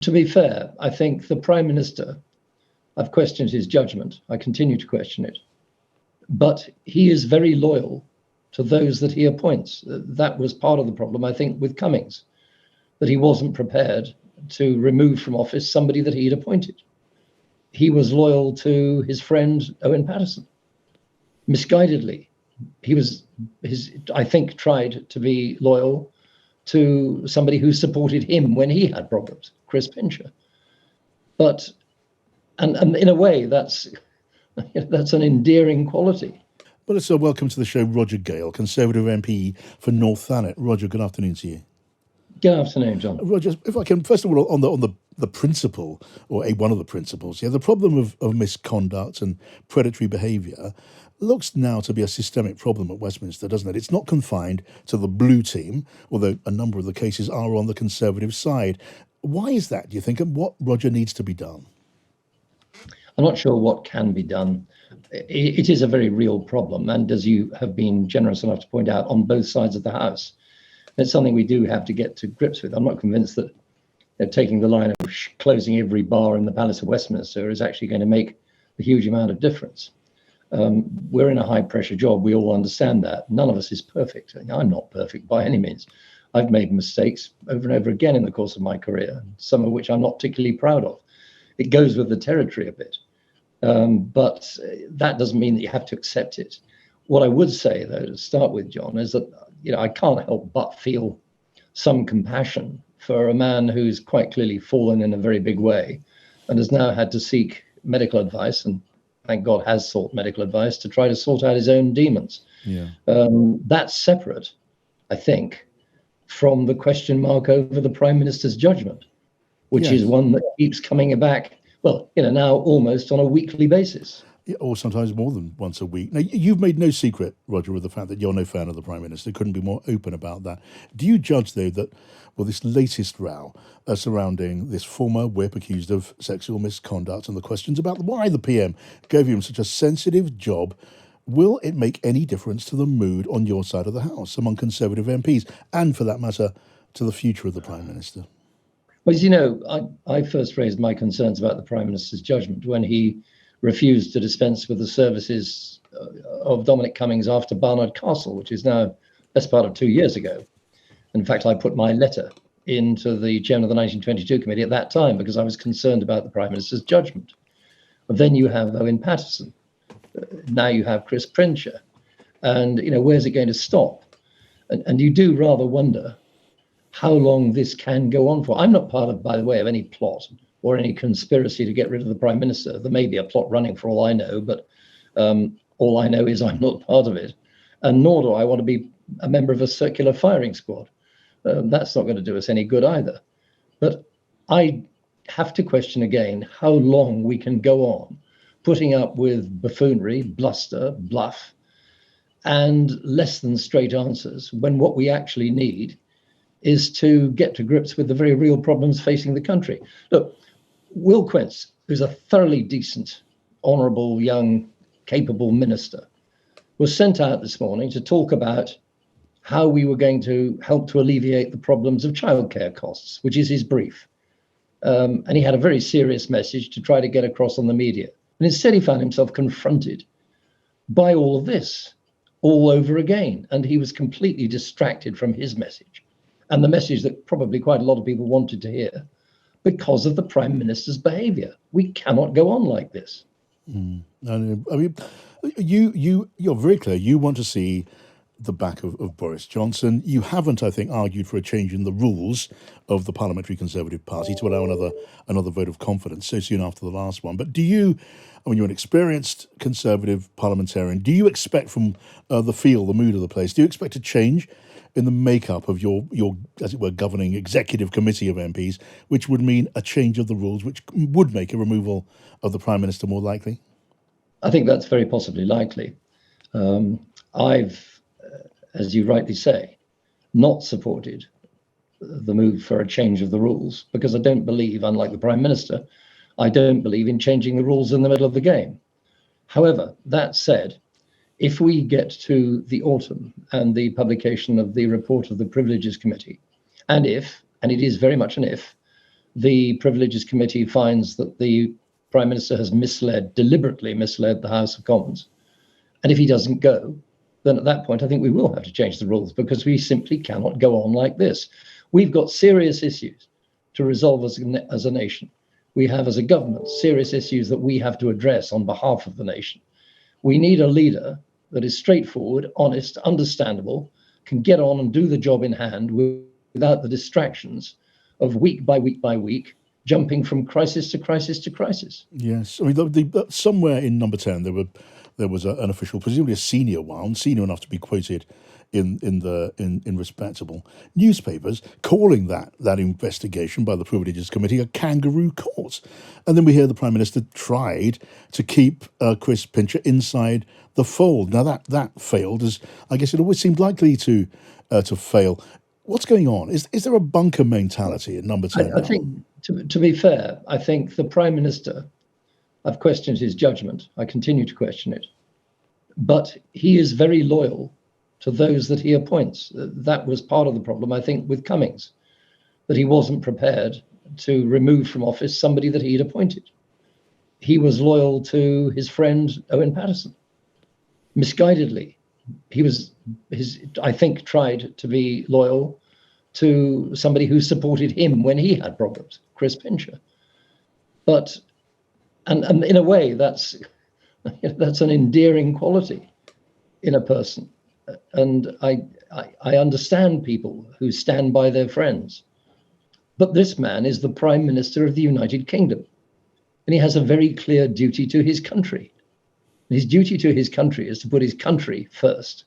To be fair, I think the Prime Minister, I've questioned his judgment. I continue to question it. But he is very loyal to those that he appoints. That was part of the problem, I think, with Cummings, that he wasn't prepared to remove from office somebody that he'd appointed. He was loyal to his friend Owen Paterson. Misguidedly, I think, tried to be loyal to somebody who supported him when he had problems, Chris Pincher. But, and in a way, that's an endearing quality. Well, let's welcome to the show Roger Gale, Conservative MP for North Thanet. Roger, good afternoon to you. Good afternoon, John. Roger, if I can, first of all, on the principle, or one of the principles, the problem of misconduct and predatory behaviour looks now to be a systemic problem at Westminster, doesn't it? It's not confined to the blue team, although a number of the cases are on the Conservative side. Why is that, do you think, and what, Roger, needs to be done? I'm not sure what can be done. It is a very real problem, and as you have been generous enough to point out, on both sides of the House. It's something we do have to get to grips with. I'm not convinced that taking the line of closing every bar in the Palace of Westminster is actually going to make a huge amount of difference. We're in a high-pressure job. We all understand that. None of us is perfect. I'm not perfect by any means. I've made mistakes over and over again in the course of my career, some of which I'm not particularly proud of. It goes with the territory a bit. But that doesn't mean that you have to accept it. What I would say, though, to start with, John, is that I can't help but feel some compassion for a man who's quite clearly fallen in a very big way and has now had to seek medical advice, and thank God has sought medical advice to try to sort out his own demons. Yeah. That's separate, I think, from the question mark over the Prime Minister's judgment, which is one that keeps coming back, now almost on a weekly basis. Or sometimes more than once a week. Now, you've made no secret, Roger, of the fact that you're no fan of the Prime Minister. Couldn't be more open about that. Do you judge, though, that, this latest row surrounding this former whip accused of sexual misconduct and the questions about why the PM gave him such a sensitive job, will it make any difference to the mood on your side of the House among Conservative MPs and, for that matter, to the future of the Prime Minister? Well, as you know, I first raised my concerns about the Prime Minister's judgment when he refused to dispense with the services of Dominic Cummings after Barnard Castle, which is now best part of 2 years ago. In fact, I put my letter into the chairman of the 1922 committee at that time because I was concerned about the Prime Minister's judgment. But then you have Owen Paterson. Now you have Chris Pincher. And, where's it going to stop? And you do rather wonder how long this can go on for. I'm not part of, by the way, of any plot or any conspiracy to get rid of the Prime Minister. There may be a plot running for all I know, but all I know is I'm not part of it. And nor do I want to be a member of a circular firing squad. That's not going to do us any good either. But I have to question again how long we can go on putting up with buffoonery, bluster, bluff, and less than straight answers when what we actually need is to get to grips with the very real problems facing the country. Look, Will Quince, who's a thoroughly decent, honourable, young, capable minister, was sent out this morning to talk about how we were going to help to alleviate the problems of childcare costs, which is his brief. And he had a very serious message to try to get across on the media. And instead he found himself confronted by all of this all over again. And he was completely distracted from his message and the message that probably quite a lot of people wanted to hear because of the Prime Minister's behaviour. We cannot go on like this. I mean, you're very clear. You want to see the back of Boris Johnson. You haven't, I think, argued for a change in the rules of the Parliamentary Conservative Party to allow another vote of confidence so soon after the last one. But you're an experienced Conservative parliamentarian. Do you expect from the mood of the place, do you expect a change in the makeup of your, as it were, governing executive committee of MPs, which would mean a change of the rules, which would make a removal of the Prime Minister more likely? I think that's very possibly likely. I've, as you rightly say, not supported the move for a change of the rules because I don't believe, unlike the Prime Minister, I don't believe in changing the rules in the middle of the game. However, that said, if we get to the autumn and the publication of the report of the Privileges Committee, and it is very much an if, the Privileges Committee finds that the Prime Minister has deliberately misled the House of Commons, and if he doesn't go, then at that point, I think we will have to change the rules, because we simply cannot go on like this. We've got serious issues to resolve as a nation. We have, as a government, serious issues that we have to address on behalf of the nation. We need a leader that is straightforward, honest, understandable, can get on and do the job in hand without the distractions of week by week by week, jumping from crisis to crisis to crisis. Yes, I mean, somewhere in number 10 there was an official, presumably a senior one, senior enough to be quoted in respectable newspapers, calling that investigation by the Privileges Committee a kangaroo court. And then we hear the Prime Minister tried to keep Chris Pincher inside the fold. Now that failed, as I guess it always seemed likely to fail. What's going on? Is there a bunker mentality in number 10? I think, to be fair, I think the Prime Minister, I've questioned his judgment. I continue to question it. But he is very loyal to those that he appoints. That was part of the problem, I think, with Cummings, that he wasn't prepared to remove from office somebody that he'd appointed. He was loyal to his friend Owen Paterson. Misguidedly, I think, tried to be loyal to somebody who supported him when he had problems, Chris Pincher. But, and in a way, that's an endearing quality in a person. And I understand people who stand by their friends. But this man is the Prime Minister of the United Kingdom, and he has a very clear duty to his country. His duty to his country is to put his country first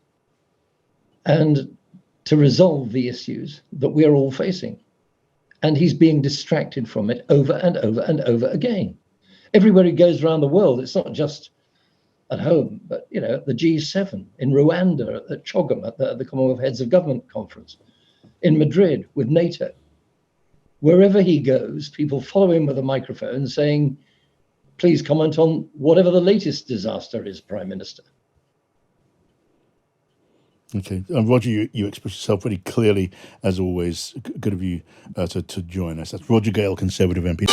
and to resolve the issues that we're all facing. And he's being distracted from it over and over and over again. Everywhere he goes around the world, it's not just at home, but the G7, in Rwanda, at CHOGM, at the Commonwealth Heads of Government Conference, in Madrid with NATO. Wherever he goes, people follow him with a microphone saying, please comment on whatever the latest disaster is, Prime Minister. Okay. Roger, you express yourself very clearly, as always. Good of you to join us. That's Roger Gale, Conservative MP.